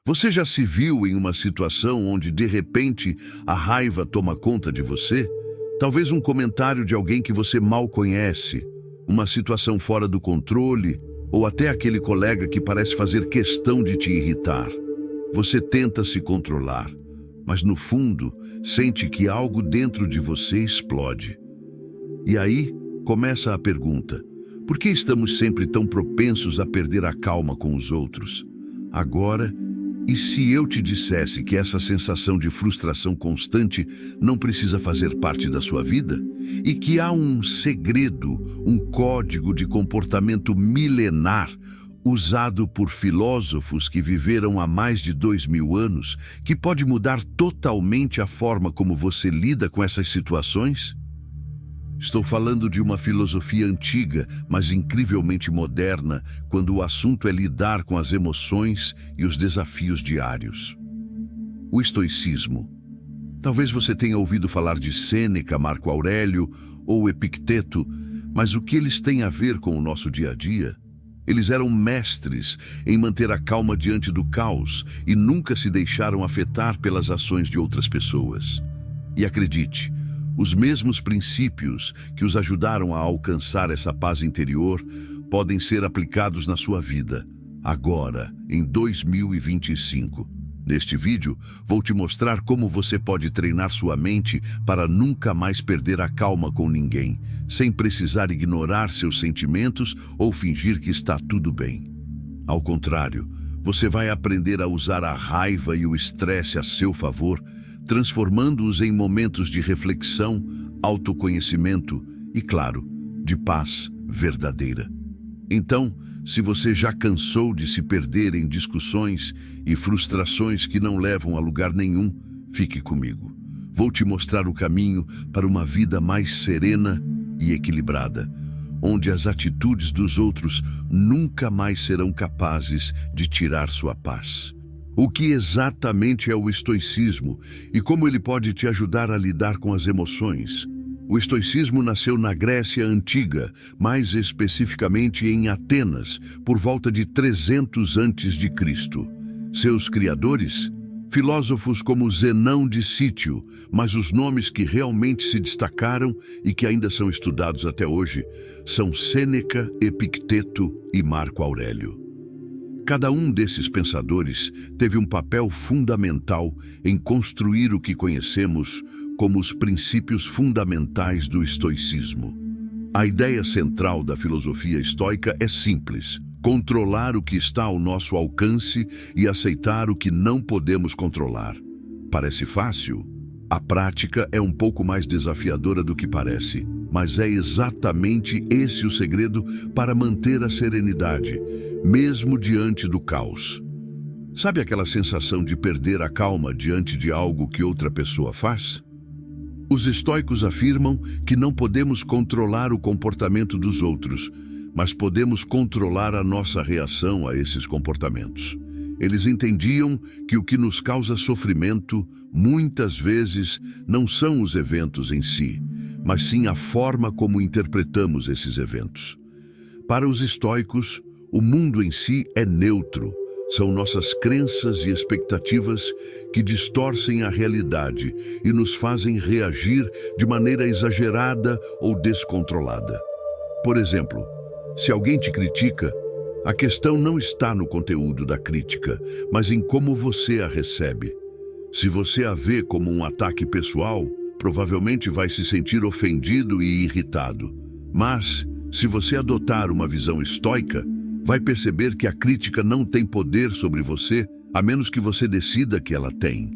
Você já se viu em uma situação onde, de repente, a raiva toma conta de você? Talvez um comentário de alguém que você mal conhece, uma situação fora do controle, ou até aquele colega que parece fazer questão de te irritar. Você tenta se controlar, mas no fundo, sente que algo dentro de você explode. E aí, começa a pergunta: por que estamos sempre tão propensos a perder a calma com os outros? Agora, e se eu te dissesse que essa sensação de frustração constante não precisa fazer parte da sua vida? E que há um segredo, um código de comportamento milenar, usado por filósofos que viveram há mais de 2000 anos, que pode mudar totalmente a forma como você lida com essas situações? Estou falando de uma filosofia antiga, mas incrivelmente moderna, quando o assunto é lidar com as emoções e os desafios diários. O estoicismo. Talvez você tenha ouvido falar de Sêneca, Marco Aurélio ou Epicteto, mas o que eles têm a ver com o nosso dia a dia? Eles eram mestres em manter a calma diante do caos e nunca se deixaram afetar pelas ações de outras pessoas. E acredite, os mesmos princípios que os ajudaram a alcançar essa paz interior podem ser aplicados na sua vida, agora, em 2025. Neste vídeo, vou te mostrar como você pode treinar sua mente para nunca mais perder a calma com ninguém, sem precisar ignorar seus sentimentos ou fingir que está tudo bem. Ao contrário, você vai aprender a usar a raiva e o estresse a seu favor, transformando-os em momentos de reflexão, autoconhecimento e, claro, de paz verdadeira. Então, se você já cansou de se perder em discussões e frustrações que não levam a lugar nenhum, fique comigo. Vou te mostrar o caminho para uma vida mais serena e equilibrada, onde as atitudes dos outros nunca mais serão capazes de tirar sua paz. O que exatamente é o estoicismo e como ele pode te ajudar a lidar com as emoções? O estoicismo nasceu na Grécia Antiga, mais especificamente em Atenas, por volta de 300 a.C. Seus criadores? Filósofos como Zenão de Cítio, mas os nomes que realmente se destacaram e que ainda são estudados até hoje são Sêneca, Epicteto e Marco Aurélio. Cada um desses pensadores teve um papel fundamental em construir o que conhecemos como os princípios fundamentais do estoicismo. A ideia central da filosofia estoica é simples: controlar o que está ao nosso alcance e aceitar o que não podemos controlar. Parece fácil? A prática é um pouco mais desafiadora do que parece, mas é exatamente esse o segredo para manter a serenidade, mesmo diante do caos. Sabe aquela sensação de perder a calma diante de algo que outra pessoa faz? Os estoicos afirmam que não podemos controlar o comportamento dos outros, mas podemos controlar a nossa reação a esses comportamentos. Eles entendiam que o que nos causa sofrimento, muitas vezes, não são os eventos em si, mas sim a forma como interpretamos esses eventos. Para os estoicos, o mundo em si é neutro. São nossas crenças e expectativas que distorcem a realidade e nos fazem reagir de maneira exagerada ou descontrolada. Por exemplo, se alguém te critica, a questão não está no conteúdo da crítica, mas em como você a recebe. Se você a vê como um ataque pessoal, provavelmente vai se sentir ofendido e irritado. Mas, se você adotar uma visão estoica, vai perceber que a crítica não tem poder sobre você, a menos que você decida que ela tem.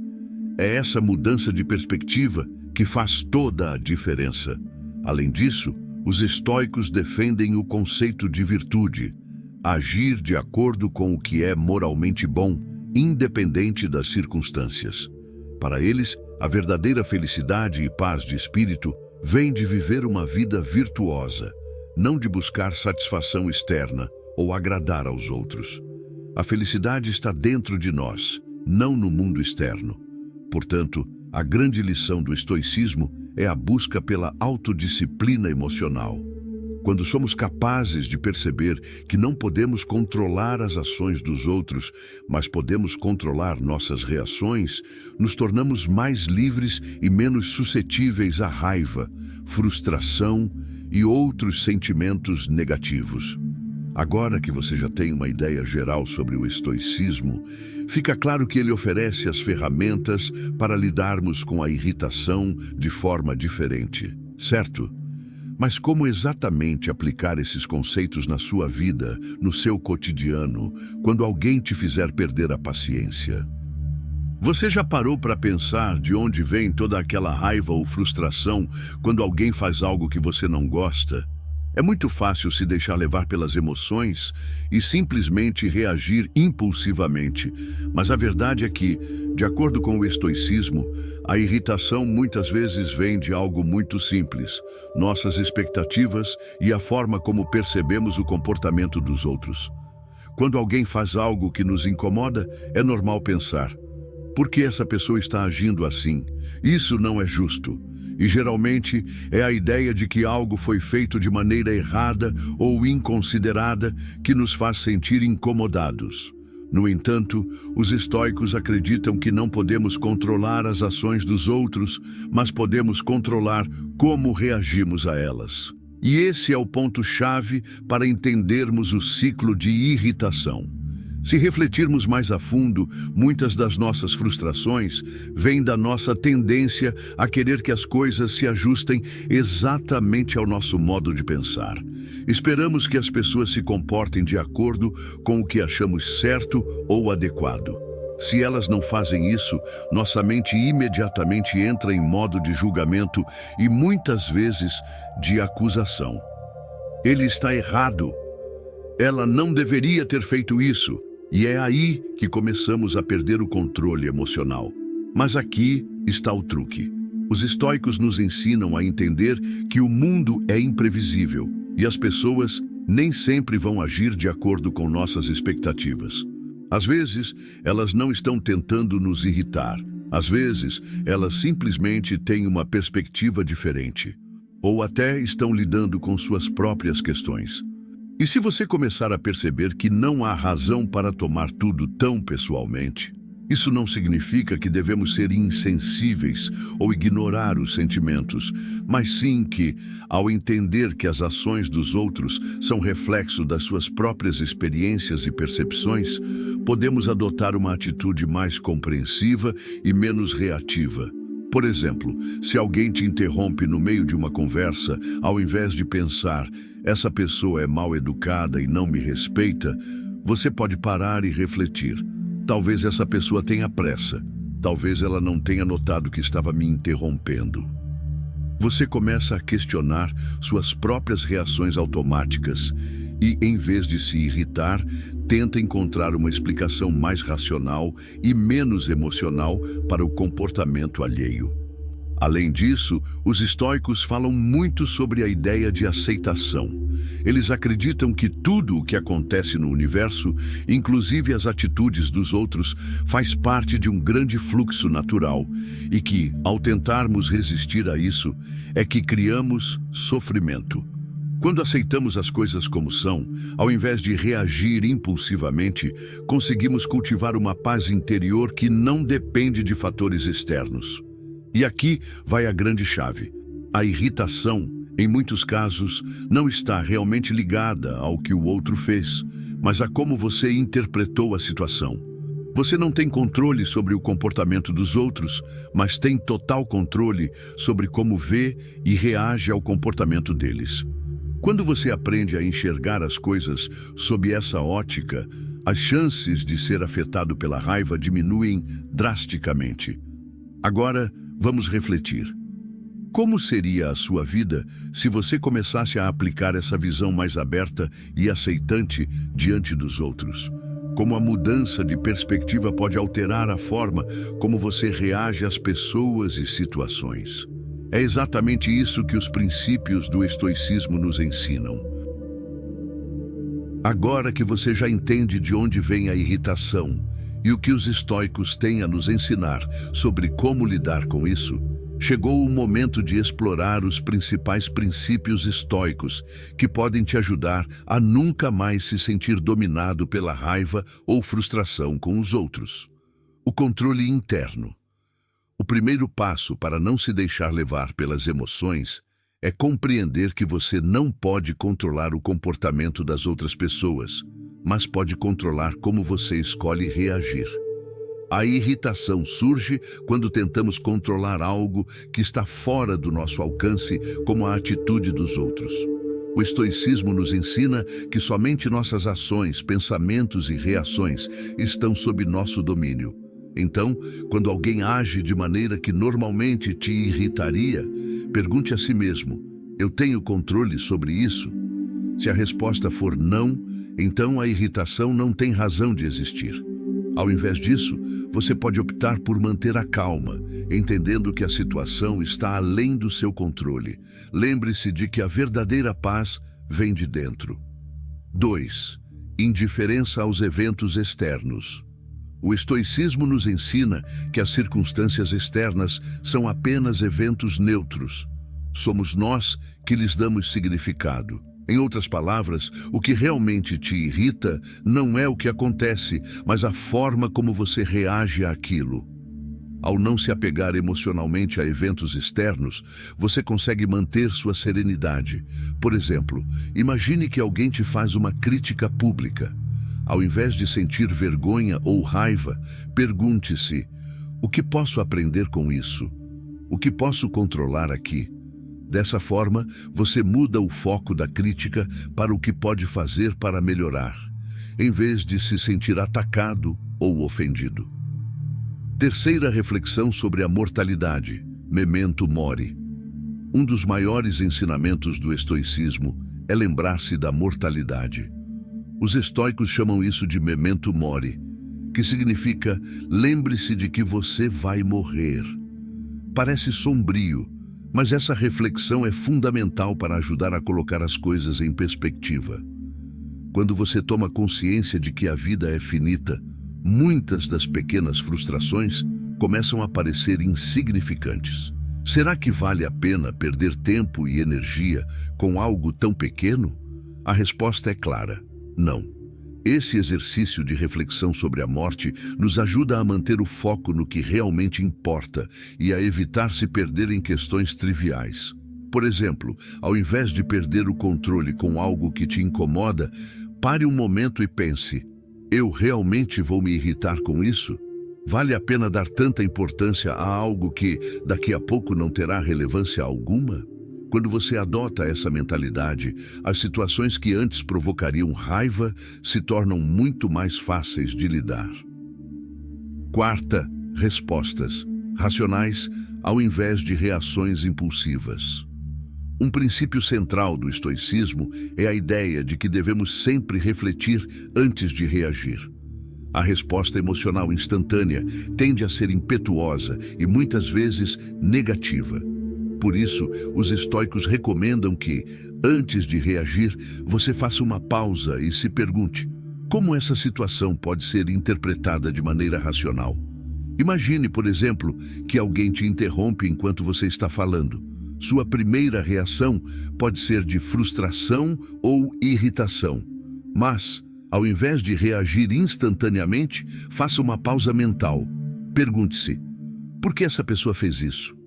É essa mudança de perspectiva que faz toda a diferença. Além disso, os estoicos defendem o conceito de virtude, agir de acordo com o que é moralmente bom, independente das circunstâncias. Para eles, a verdadeira felicidade e paz de espírito vem de viver uma vida virtuosa, não de buscar satisfação externa ou agradar aos outros. A felicidade está dentro de nós, não no mundo externo. Portanto, a grande lição do estoicismo é a busca pela autodisciplina emocional. Quando somos capazes de perceber que não podemos controlar as ações dos outros, mas podemos controlar nossas reações, nos tornamos mais livres e menos suscetíveis à raiva, frustração e outros sentimentos negativos. Agora que você já tem uma ideia geral sobre o estoicismo, fica claro que ele oferece as ferramentas para lidarmos com a irritação de forma diferente, certo? Mas como exatamente aplicar esses conceitos na sua vida, no seu cotidiano, quando alguém te fizer perder a paciência? Você já parou para pensar de onde vem toda aquela raiva ou frustração quando alguém faz algo que você não gosta? É muito fácil se deixar levar pelas emoções e simplesmente reagir impulsivamente. Mas a verdade é que, de acordo com o estoicismo, a irritação muitas vezes vem de algo muito simples: nossas expectativas e a forma como percebemos o comportamento dos outros. Quando alguém faz algo que nos incomoda, é normal pensar: por que essa pessoa está agindo assim? Isso não é justo. E geralmente é a ideia de que algo foi feito de maneira errada ou inconsiderada que nos faz sentir incomodados. No entanto, os estoicos acreditam que não podemos controlar as ações dos outros, mas podemos controlar como reagimos a elas. E esse é o ponto-chave para entendermos o ciclo de irritação. Se refletirmos mais a fundo, muitas das nossas frustrações vêm da nossa tendência a querer que as coisas se ajustem exatamente ao nosso modo de pensar. Esperamos que as pessoas se comportem de acordo com o que achamos certo ou adequado. Se elas não fazem isso, nossa mente imediatamente entra em modo de julgamento e muitas vezes de acusação. Ele está errado. Ela não deveria ter feito isso. E é aí que começamos a perder o controle emocional. Mas aqui está o truque. Os estoicos nos ensinam a entender que o mundo é imprevisível e as pessoas nem sempre vão agir de acordo com nossas expectativas. Às vezes, elas não estão tentando nos irritar. Às vezes, elas simplesmente têm uma perspectiva diferente. Ou até estão lidando com suas próprias questões. E se você começar a perceber que não há razão para tomar tudo tão pessoalmente, isso não significa que devemos ser insensíveis ou ignorar os sentimentos, mas sim que, ao entender que as ações dos outros são reflexo das suas próprias experiências e percepções, podemos adotar uma atitude mais compreensiva e menos reativa. Por exemplo, se alguém te interrompe no meio de uma conversa, ao invés de pensar: essa pessoa é mal educada e não me respeita, você pode parar e refletir. Talvez essa pessoa tenha pressa. Talvez ela não tenha notado que estava me interrompendo. Você começa a questionar suas próprias reações automáticas e, em vez de se irritar, tenta encontrar uma explicação mais racional e menos emocional para o comportamento alheio. Além disso, os estoicos falam muito sobre a ideia de aceitação. Eles acreditam que tudo o que acontece no universo, inclusive as atitudes dos outros, faz parte de um grande fluxo natural e que, ao tentarmos resistir a isso, é que criamos sofrimento. Quando aceitamos as coisas como são, ao invés de reagir impulsivamente, conseguimos cultivar uma paz interior que não depende de fatores externos. E aqui vai a grande chave. A irritação, em muitos casos, não está realmente ligada ao que o outro fez, mas a como você interpretou a situação. Você não tem controle sobre o comportamento dos outros, mas tem total controle sobre como vê e reage ao comportamento deles. Quando você aprende a enxergar as coisas sob essa ótica, as chances de ser afetado pela raiva diminuem drasticamente. Agora, vamos refletir. Como seria a sua vida se você começasse a aplicar essa visão mais aberta e aceitante diante dos outros? Como a mudança de perspectiva pode alterar a forma como você reage às pessoas e situações? É exatamente isso que os princípios do estoicismo nos ensinam. Agora que você já entende de onde vem a irritação e o que os estoicos têm a nos ensinar sobre como lidar com isso, Chegou o momento de explorar os principais princípios estoicos que podem te ajudar a nunca mais se sentir dominado pela raiva ou frustração com os outros. O controle interno. O primeiro passo para não se deixar levar pelas emoções é compreender que você não pode controlar o comportamento das outras pessoas, mas pode controlar como você escolhe reagir. A irritação surge quando tentamos controlar algo que está fora do nosso alcance, como a atitude dos outros. O estoicismo nos ensina que somente nossas ações, pensamentos e reações estão sob nosso domínio. Então, quando alguém age de maneira que normalmente te irritaria, pergunte a si mesmo: eu tenho controle sobre isso? Se a resposta for não, então a irritação não tem razão de existir. Ao invés disso, você pode optar por manter a calma, entendendo que a situação está além do seu controle. Lembre-se de que a verdadeira paz vem de dentro. 2. Indiferença aos eventos externos. O estoicismo nos ensina que as circunstâncias externas são apenas eventos neutros. Somos nós que lhes damos significado. Em outras palavras, o que realmente te irrita não é o que acontece, mas a forma como você reage àquilo. Ao não se apegar emocionalmente a eventos externos, você consegue manter sua serenidade. Por exemplo, imagine que alguém te faz uma crítica pública. Ao invés de sentir vergonha ou raiva, pergunte-se: o que posso aprender com isso? O que posso controlar aqui? Dessa forma, você muda o foco da crítica para o que pode fazer para melhorar, em vez de se sentir atacado ou ofendido. Terceira reflexão sobre a mortalidade, memento mori. Um dos maiores ensinamentos do estoicismo é lembrar-se da mortalidade. Os estoicos chamam isso de memento mori, que significa lembre-se de que você vai morrer. Parece sombrio, mas essa reflexão é fundamental para ajudar a colocar as coisas em perspectiva. Quando você toma consciência de que a vida é finita, muitas das pequenas frustrações começam a parecer insignificantes. Será que vale a pena perder tempo e energia com algo tão pequeno? A resposta é clara: não. Esse exercício de reflexão sobre a morte nos ajuda a manter o foco no que realmente importa e a evitar se perder em questões triviais. Por exemplo, ao invés de perder o controle com algo que te incomoda, pare um momento e pense: eu realmente vou me irritar com isso? Vale a pena dar tanta importância a algo que daqui a pouco não terá relevância alguma? Quando você adota essa mentalidade, as situações que antes provocariam raiva se tornam muito mais fáceis de lidar. Quarta, respostas racionais ao invés de reações impulsivas. Um princípio central do estoicismo é a ideia de que devemos sempre refletir antes de reagir. A resposta emocional instantânea tende a ser impetuosa e muitas vezes negativa. Por isso, os estoicos recomendam que, antes de reagir, você faça uma pausa e se pergunte: como essa situação pode ser interpretada de maneira racional? Imagine, por exemplo, que alguém te interrompe enquanto você está falando. Sua primeira reação pode ser de frustração ou irritação. Mas, ao invés de reagir instantaneamente, faça uma pausa mental. Pergunte-se: por que essa pessoa fez isso?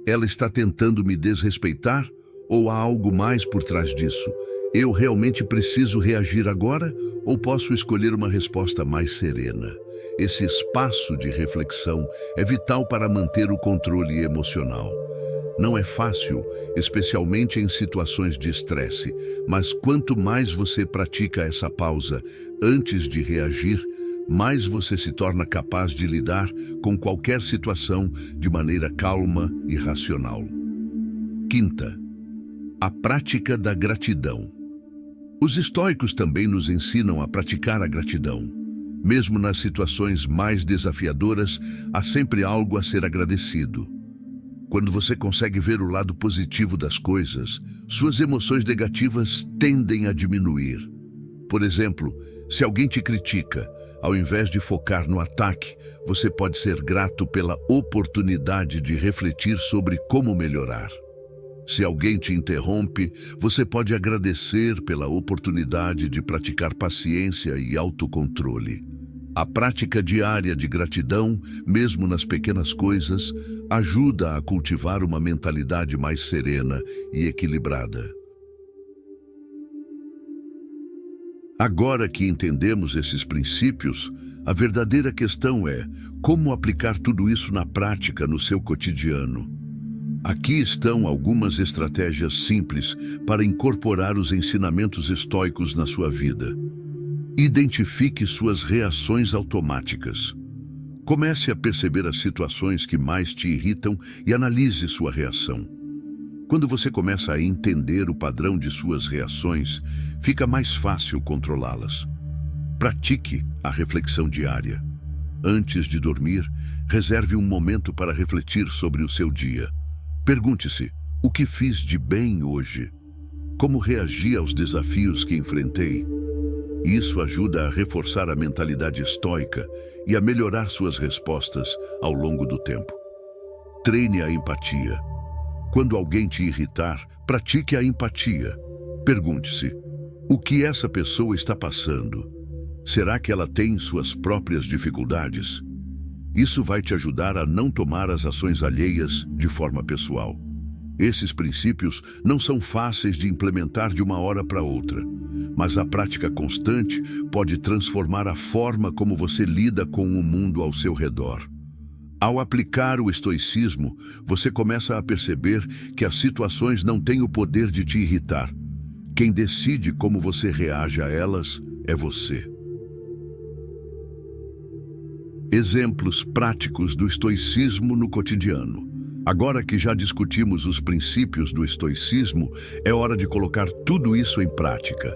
Ela está tentando me desrespeitar ou há algo mais por trás disso? Eu realmente preciso reagir agora ou posso escolher uma resposta mais serena? Esse espaço de reflexão é vital para manter o controle emocional. Não é fácil, especialmente em situações de estresse, mas quanto mais você pratica essa pausa antes de reagir, mais você se torna capaz de lidar com qualquer situação de maneira calma e racional. Quinta, a prática da gratidão. Os estoicos também nos ensinam a praticar a gratidão. Mesmo nas situações mais desafiadoras, há sempre algo a ser agradecido. Quando você consegue ver o lado positivo das coisas, suas emoções negativas tendem a diminuir. Por exemplo, se alguém te critica, Ao invés de focar no ataque, você pode ser grato pela oportunidade de refletir sobre como melhorar. Se alguém te interrompe, você pode agradecer pela oportunidade de praticar paciência e autocontrole. A prática diária de gratidão, mesmo nas pequenas coisas, ajuda a cultivar uma mentalidade mais serena e equilibrada. Agora que entendemos esses princípios, a verdadeira questão é como aplicar tudo isso na prática no seu cotidiano. Aqui estão algumas estratégias simples para incorporar os ensinamentos estoicos na sua vida. Identifique suas reações automáticas. Comece a perceber as situações que mais te irritam e analise sua reação. Quando você começa a entender o padrão de suas reações, fica mais fácil controlá-las. Pratique a reflexão diária. Antes de dormir, reserve um momento para refletir sobre o seu dia. Pergunte-se: o que fiz de bem hoje? Como reagi aos desafios que enfrentei? Isso ajuda a reforçar a mentalidade estoica e a melhorar suas respostas ao longo do tempo. Treine a empatia. Quando alguém te irritar, pratique a empatia. Pergunte-se: o que essa pessoa está passando? Será que ela tem suas próprias dificuldades? Isso vai te ajudar a não tomar as ações alheias de forma pessoal. Esses princípios não são fáceis de implementar de uma hora para outra, mas a prática constante pode transformar a forma como você lida com o mundo ao seu redor. Ao aplicar o estoicismo, você começa a perceber que as situações não têm o poder de te irritar. Quem decide como você reage a elas é você. Exemplos práticos do estoicismo no cotidiano. Agora que já discutimos os princípios do estoicismo, é hora de colocar tudo isso em prática.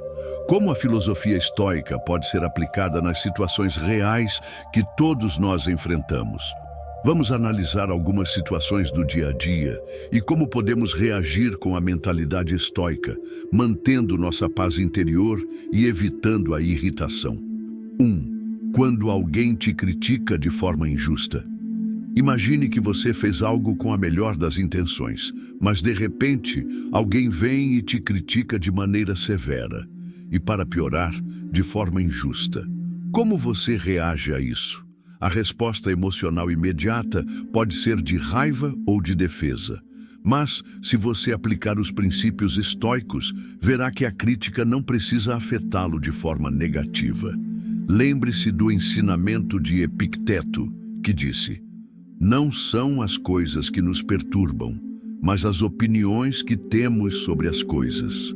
Como a filosofia estoica pode ser aplicada nas situações reais que todos nós enfrentamos? Vamos analisar algumas situações do dia a dia e como podemos reagir com a mentalidade estoica, mantendo nossa paz interior e evitando a irritação. 1. Quando alguém te critica de forma injusta. Imagine que você fez algo com a melhor das intenções, mas de repente alguém vem e te critica de maneira severa e, para piorar, de forma injusta. Como você reage a isso? A resposta emocional imediata pode ser de raiva ou de defesa. Mas, se você aplicar os princípios estoicos, verá que a crítica não precisa afetá-lo de forma negativa. Lembre-se do ensinamento de Epicteto, que disse: não são as coisas que nos perturbam, mas as opiniões que temos sobre as coisas.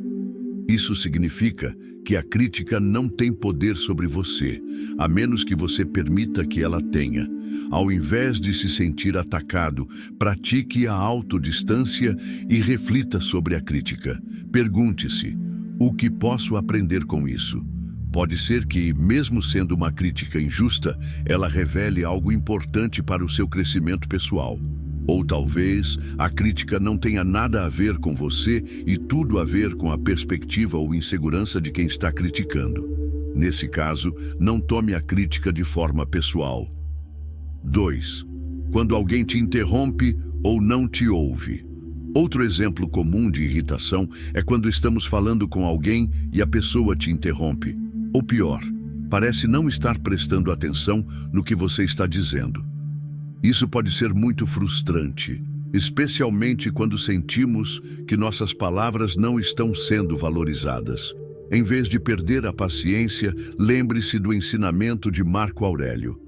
Isso significa que a crítica não tem poder sobre você, a menos que você permita que ela tenha. Ao invés de se sentir atacado, pratique a autodistância e reflita sobre a crítica. Pergunte-se: o que posso aprender com isso? Pode ser que, mesmo sendo uma crítica injusta, ela revele algo importante para o seu crescimento pessoal. Ou talvez a crítica não tenha nada a ver com você e tudo a ver com a perspectiva ou insegurança de quem está criticando. Nesse caso, não tome a crítica de forma pessoal. 2. Quando alguém te interrompe ou não te ouve. Outro exemplo comum de irritação é quando estamos falando com alguém e a pessoa te interrompe. Ou pior, parece não estar prestando atenção no que você está dizendo. Isso pode ser muito frustrante, especialmente quando sentimos que nossas palavras não estão sendo valorizadas. Em vez de perder a paciência, lembre-se do ensinamento de Marco Aurélio.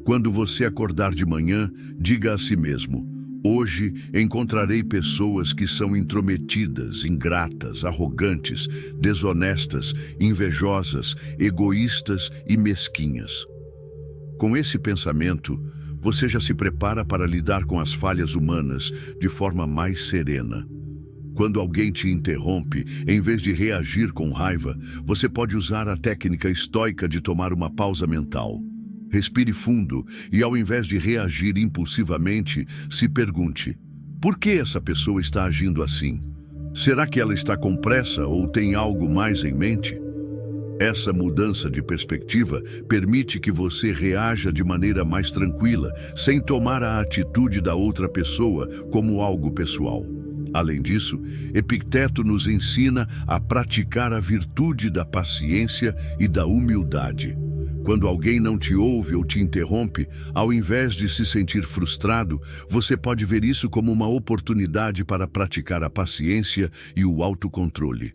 Quando você acordar de manhã, diga a si mesmo: hoje encontrarei pessoas que são intrometidas, ingratas, arrogantes, desonestas, invejosas, egoístas e mesquinhas. Com esse pensamento, você já se prepara para lidar com as falhas humanas de forma mais serena. Quando alguém te interrompe, em vez de reagir com raiva, você pode usar a técnica estoica de tomar uma pausa mental. Respire fundo e, ao invés de reagir impulsivamente, se pergunte: por que essa pessoa está agindo assim? Será que ela está com pressa ou tem algo mais em mente? Essa mudança de perspectiva permite que você reaja de maneira mais tranquila, sem tomar a atitude da outra pessoa como algo pessoal. Além disso, Epicteto nos ensina a praticar a virtude da paciência e da humildade. Quando alguém não te ouve ou te interrompe, ao invés de se sentir frustrado, você pode ver isso como uma oportunidade para praticar a paciência e o autocontrole.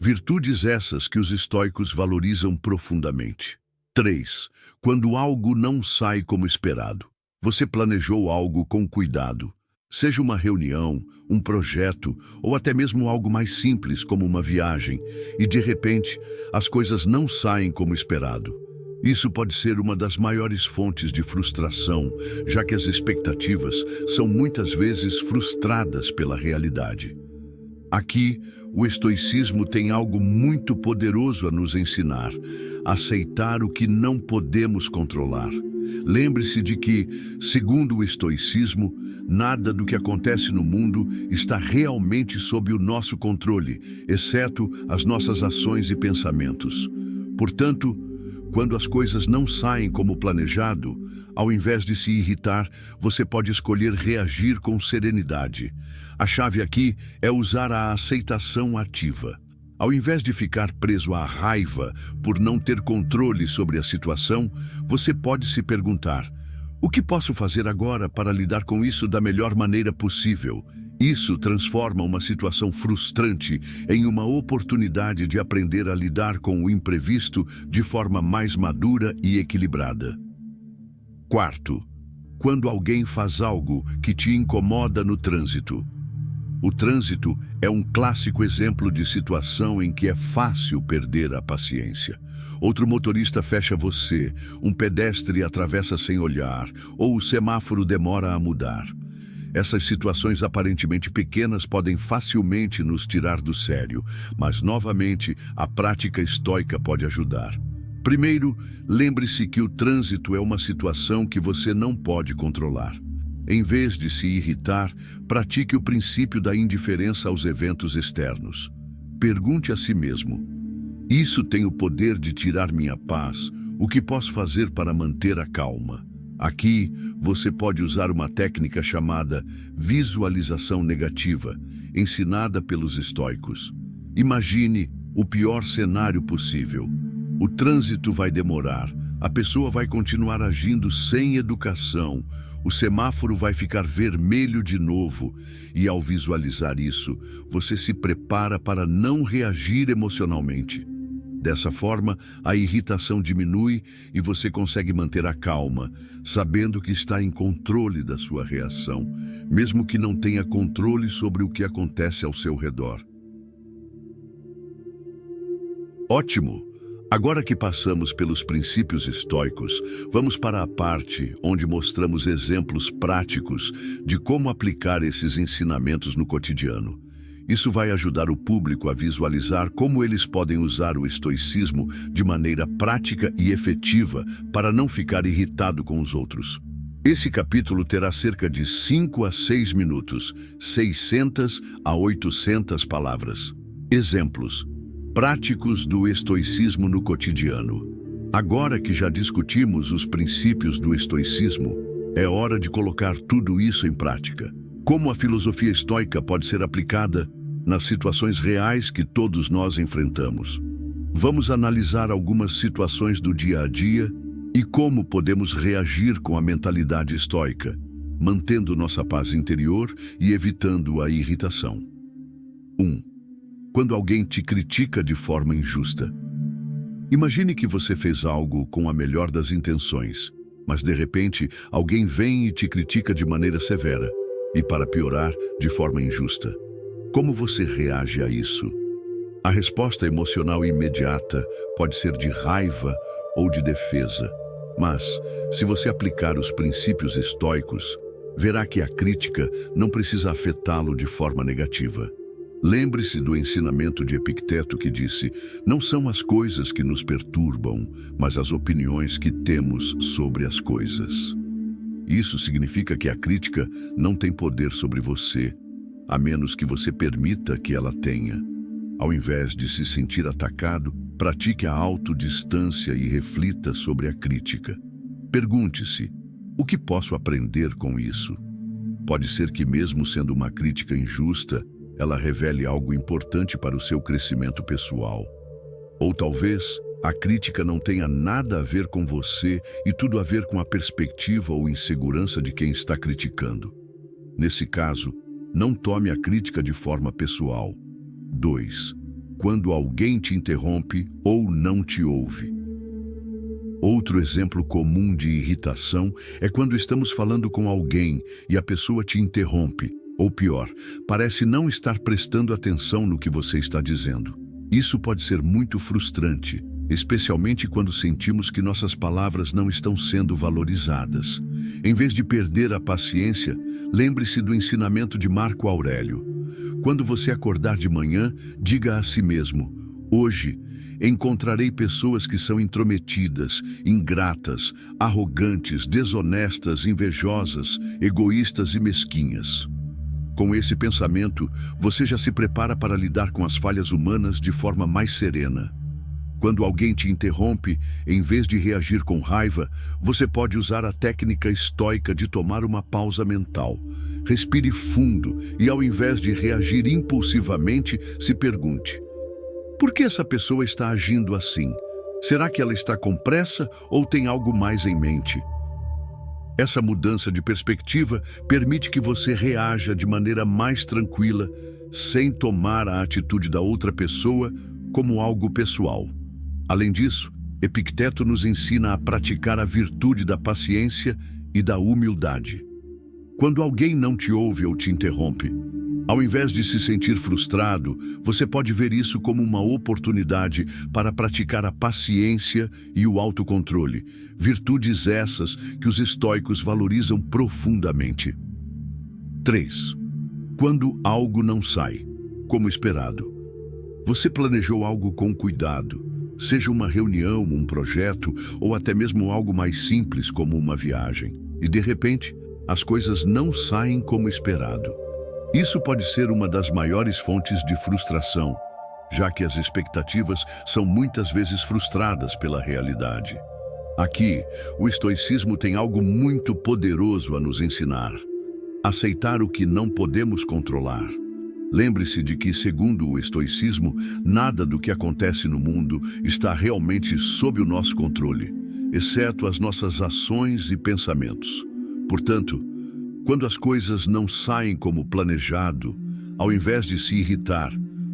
Virtudes essas que os estoicos valorizam profundamente. 3. Quando algo não sai como esperado. Você planejou algo com cuidado. Seja uma reunião, um projeto ou até mesmo algo mais simples como uma viagem, e de repente as coisas não saem como esperado. Isso pode ser uma das maiores fontes de frustração, já que as expectativas são muitas vezes frustradas pela realidade. Aqui, o estoicismo tem algo muito poderoso a nos ensinar: aceitar o que não podemos controlar. Lembre-se de que, segundo o estoicismo, nada do que acontece no mundo está realmente sob o nosso controle, exceto as nossas ações e pensamentos. Portanto, quando as coisas não saem como planejado, ao invés de se irritar, você pode escolher reagir com serenidade. A chave aqui é usar a aceitação ativa. Ao invés de ficar preso à raiva por não ter controle sobre a situação, você pode se perguntar: o que posso fazer agora para lidar com isso da melhor maneira possível? Isso transforma uma situação frustrante em uma oportunidade de aprender a lidar com o imprevisto de forma mais madura e equilibrada. 4. Quando alguém faz algo que te incomoda no trânsito. O trânsito é um clássico exemplo de situação em que é fácil perder a paciência. Outro motorista fecha você, um pedestre atravessa sem olhar, ou o semáforo demora a mudar. Essas situações aparentemente pequenas podem facilmente nos tirar do sério, mas novamente a prática estoica pode ajudar. Primeiro, lembre-se que o trânsito é uma situação que você não pode controlar. Em vez de se irritar, pratique o princípio da indiferença aos eventos externos. Pergunte a si mesmo: isso tem o poder de tirar minha paz? O que posso fazer para manter a calma? Aqui, você pode usar uma técnica chamada visualização negativa, ensinada pelos estoicos. Imagine o pior cenário possível. O trânsito vai demorar, a pessoa vai continuar agindo sem educação, o semáforo vai ficar vermelho de novo, e ao visualizar isso, você se prepara para não reagir emocionalmente. Dessa forma, a irritação diminui e você consegue manter a calma, sabendo que está em controle da sua reação, mesmo que não tenha controle sobre o que acontece ao seu redor. Ótimo! Agora que passamos pelos princípios estoicos, vamos para a parte onde mostramos exemplos práticos de como aplicar esses ensinamentos no cotidiano. Isso vai ajudar o público a visualizar como eles podem usar o estoicismo de maneira prática e efetiva para não ficar irritado com os outros. Esse capítulo terá cerca de 5 a 6 minutos, 600 a 800 palavras. Exemplos práticos do estoicismo no cotidiano. Agora que já discutimos os princípios do estoicismo, é hora de colocar tudo isso em prática. Como a filosofia estoica pode ser aplicada nas situações reais que todos nós enfrentamos. Vamos analisar algumas situações do dia a dia e como podemos reagir com a mentalidade estoica, mantendo nossa paz interior e evitando a irritação. 1. Quando alguém te critica de forma injusta. Imagine que você fez algo com a melhor das intenções, mas de repente alguém vem e te critica de maneira severa e, para piorar, de forma injusta. Como você reage a isso? A resposta emocional imediata pode ser de raiva ou de defesa, mas, se você aplicar os princípios estoicos, verá que a crítica não precisa afetá-lo de forma negativa. Lembre-se do ensinamento de Epicteto que disse: não são as coisas que nos perturbam, mas as opiniões que temos sobre as coisas. Isso significa que a crítica não tem poder sobre você, a menos que você permita que ela tenha. Ao invés de se sentir atacado, pratique a autodistância e reflita sobre a crítica. Pergunte-se: o que posso aprender com isso? Pode ser que, mesmo sendo uma crítica injusta, ela revele algo importante para o seu crescimento pessoal. Ou talvez a crítica não tenha nada a ver com você e tudo a ver com a perspectiva ou insegurança de quem está criticando. Nesse caso, não tome a crítica de forma pessoal. 2. Quando alguém te interrompe ou não te ouve. Outro exemplo comum de irritação é quando estamos falando com alguém e a pessoa te interrompe, ou pior, parece não estar prestando atenção no que você está dizendo. Isso pode ser muito frustrante, especialmente quando sentimos que nossas palavras não estão sendo valorizadas. Em vez de perder a paciência, lembre-se do ensinamento de Marco Aurélio. Quando você acordar de manhã, diga a si mesmo: hoje encontrarei pessoas que são intrometidas, ingratas, arrogantes, desonestas, invejosas, egoístas e mesquinhas. Com esse pensamento, você já se prepara para lidar com as falhas humanas de forma mais serena. Quando alguém te interrompe, em vez de reagir com raiva, você pode usar a técnica estoica de tomar uma pausa mental. Respire fundo e, ao invés de reagir impulsivamente, se pergunte: por que essa pessoa está agindo assim? Será que ela está com pressa ou tem algo mais em mente? Essa mudança de perspectiva permite que você reaja de maneira mais tranquila, sem tomar a atitude da outra pessoa como algo pessoal. Além disso, Epicteto nos ensina a praticar a virtude da paciência e da humildade. Quando alguém não te ouve ou te interrompe, ao invés de se sentir frustrado, você pode ver isso como uma oportunidade para praticar a paciência e o autocontrole, virtudes essas que os estoicos valorizam profundamente. 3. Quando algo não sai como esperado. Você planejou algo com cuidado, seja uma reunião, um projeto ou até mesmo algo mais simples como uma viagem, e de repente, as coisas não saem como esperado. Isso pode ser uma das maiores fontes de frustração, já que as expectativas são muitas vezes frustradas pela realidade. Aqui, o estoicismo tem algo muito poderoso a nos ensinar: aceitar o que não podemos controlar. Lembre-se de que, segundo o estoicismo, nada do que acontece no mundo está realmente sob o nosso controle, exceto as nossas ações e pensamentos. Portanto, quando as coisas não saem como planejado, ao invés de se irritar,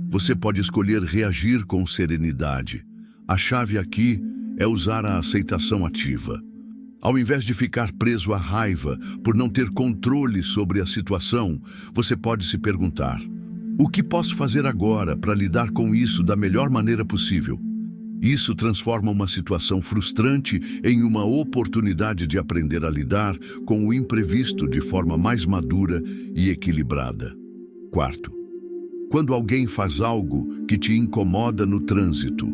você pode escolher reagir com serenidade. A chave aqui é usar a aceitação ativa. Ao invés de ficar preso à raiva por não ter controle sobre a situação, você pode se perguntar: o que posso fazer agora para lidar com isso da melhor maneira possível? Isso transforma uma situação frustrante em uma oportunidade de aprender a lidar com o imprevisto de forma mais madura e equilibrada. 4. Quando alguém faz algo que te incomoda no trânsito.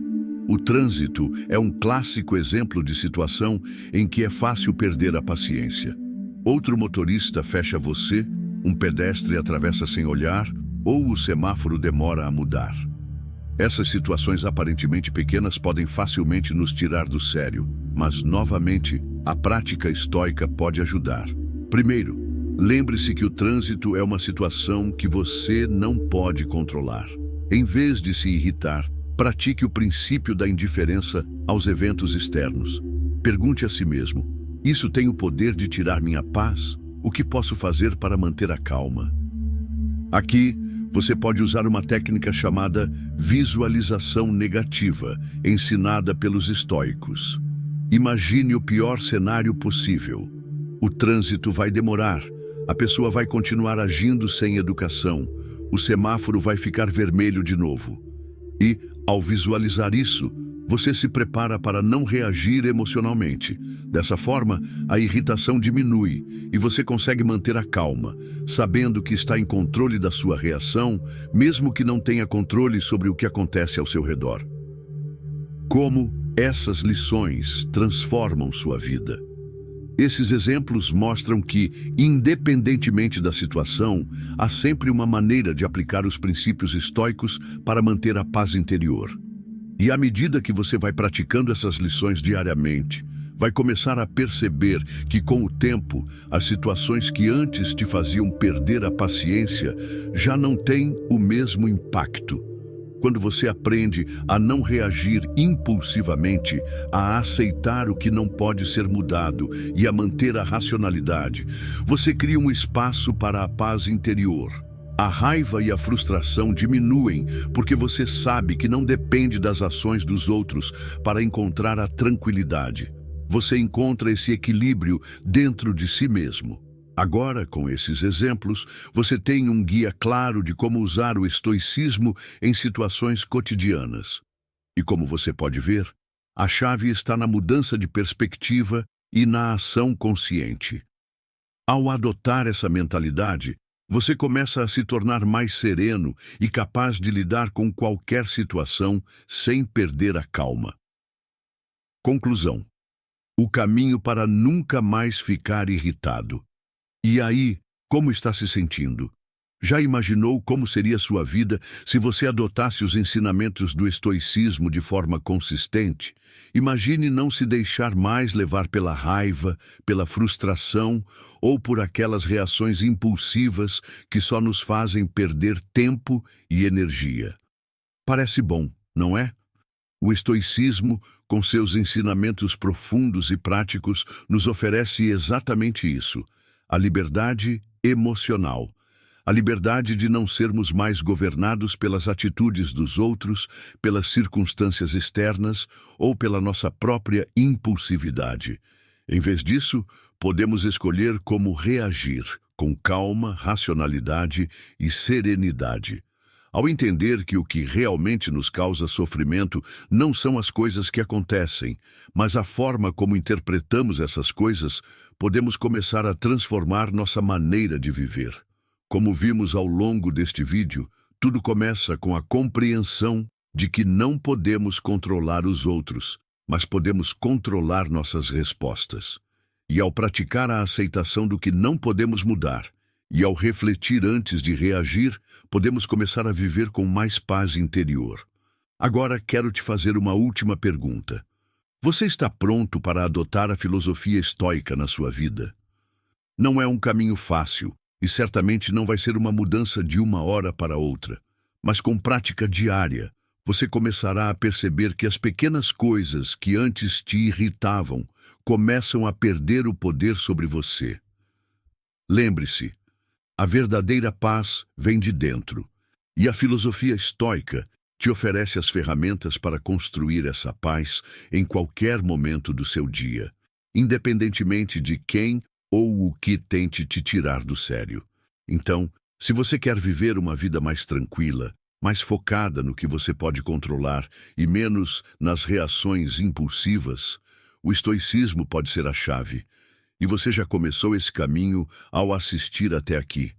O trânsito é um clássico exemplo de situação em que é fácil perder a paciência. Outro motorista fecha você, um pedestre atravessa sem olhar, ou o semáforo demora a mudar. Essas situações aparentemente pequenas podem facilmente nos tirar do sério, mas, novamente, a prática estoica pode ajudar. Primeiro, lembre-se que o trânsito é uma situação que você não pode controlar. Em vez de se irritar, pratique o princípio da indiferença aos eventos externos. Pergunte a si mesmo: isso tem o poder de tirar minha paz? O que posso fazer para manter a calma? Aqui, você pode usar uma técnica chamada visualização negativa, ensinada pelos estoicos. Imagine o pior cenário possível. O trânsito vai demorar, a pessoa vai continuar agindo sem educação, o semáforo vai ficar vermelho de novo. E, ao visualizar isso, você se prepara para não reagir emocionalmente. Dessa forma, a irritação diminui e você consegue manter a calma, sabendo que está em controle da sua reação, mesmo que não tenha controle sobre o que acontece ao seu redor. Como essas lições transformam sua vida? Esses exemplos mostram que, independentemente da situação, há sempre uma maneira de aplicar os princípios estoicos para manter a paz interior. E à medida que você vai praticando essas lições diariamente, vai começar a perceber que, com o tempo, as situações que antes te faziam perder a paciência já não têm o mesmo impacto. Quando você aprende a não reagir impulsivamente, a aceitar o que não pode ser mudado e a manter a racionalidade, você cria um espaço para a paz interior. A raiva e a frustração diminuem porque você sabe que não depende das ações dos outros para encontrar a tranquilidade. Você encontra esse equilíbrio dentro de si mesmo. Agora, com esses exemplos, você tem um guia claro de como usar o estoicismo em situações cotidianas. E como você pode ver, a chave está na mudança de perspectiva e na ação consciente. Ao adotar essa mentalidade, você começa a se tornar mais sereno e capaz de lidar com qualquer situação sem perder a calma. Conclusão: o caminho para nunca mais ficar irritado. E aí, como está se sentindo? Já imaginou como seria sua vida se você adotasse os ensinamentos do estoicismo de forma consistente? Imagine não se deixar mais levar pela raiva, pela frustração ou por aquelas reações impulsivas que só nos fazem perder tempo e energia. Parece bom, não é? O estoicismo, com seus ensinamentos profundos e práticos, nos oferece exatamente isso: a liberdade emocional. A liberdade de não sermos mais governados pelas atitudes dos outros, pelas circunstâncias externas ou pela nossa própria impulsividade. Em vez disso, podemos escolher como reagir, com calma, racionalidade e serenidade. Ao entender que o que realmente nos causa sofrimento não são as coisas que acontecem, mas a forma como interpretamos essas coisas, podemos começar a transformar nossa maneira de viver. Como vimos ao longo deste vídeo, tudo começa com a compreensão de que não podemos controlar os outros, mas podemos controlar nossas respostas. E ao praticar a aceitação do que não podemos mudar, e ao refletir antes de reagir, podemos começar a viver com mais paz interior. Agora quero te fazer uma última pergunta. Você está pronto para adotar a filosofia estoica na sua vida? Não é um caminho fácil, e certamente não vai ser uma mudança de uma hora para outra. Mas com prática diária, você começará a perceber que as pequenas coisas que antes te irritavam começam a perder o poder sobre você. Lembre-se, a verdadeira paz vem de dentro, e a filosofia estoica te oferece as ferramentas para construir essa paz em qualquer momento do seu dia, independentemente de quem ou o que tente te tirar do sério. Então, se você quer viver uma vida mais tranquila, mais focada no que você pode controlar e menos nas reações impulsivas, o estoicismo pode ser a chave. E você já começou esse caminho ao assistir até aqui.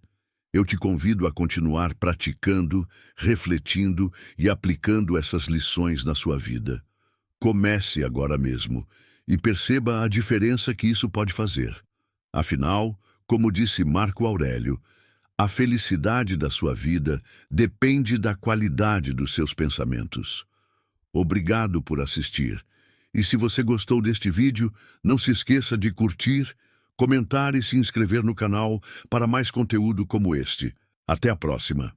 Eu te convido a continuar praticando, refletindo e aplicando essas lições na sua vida. Comece agora mesmo e perceba a diferença que isso pode fazer. Afinal, como disse Marco Aurélio, a felicidade da sua vida depende da qualidade dos seus pensamentos. Obrigado por assistir. E se você gostou deste vídeo, não se esqueça de curtir, comentar e se inscrever no canal para mais conteúdo como este. Até a próxima!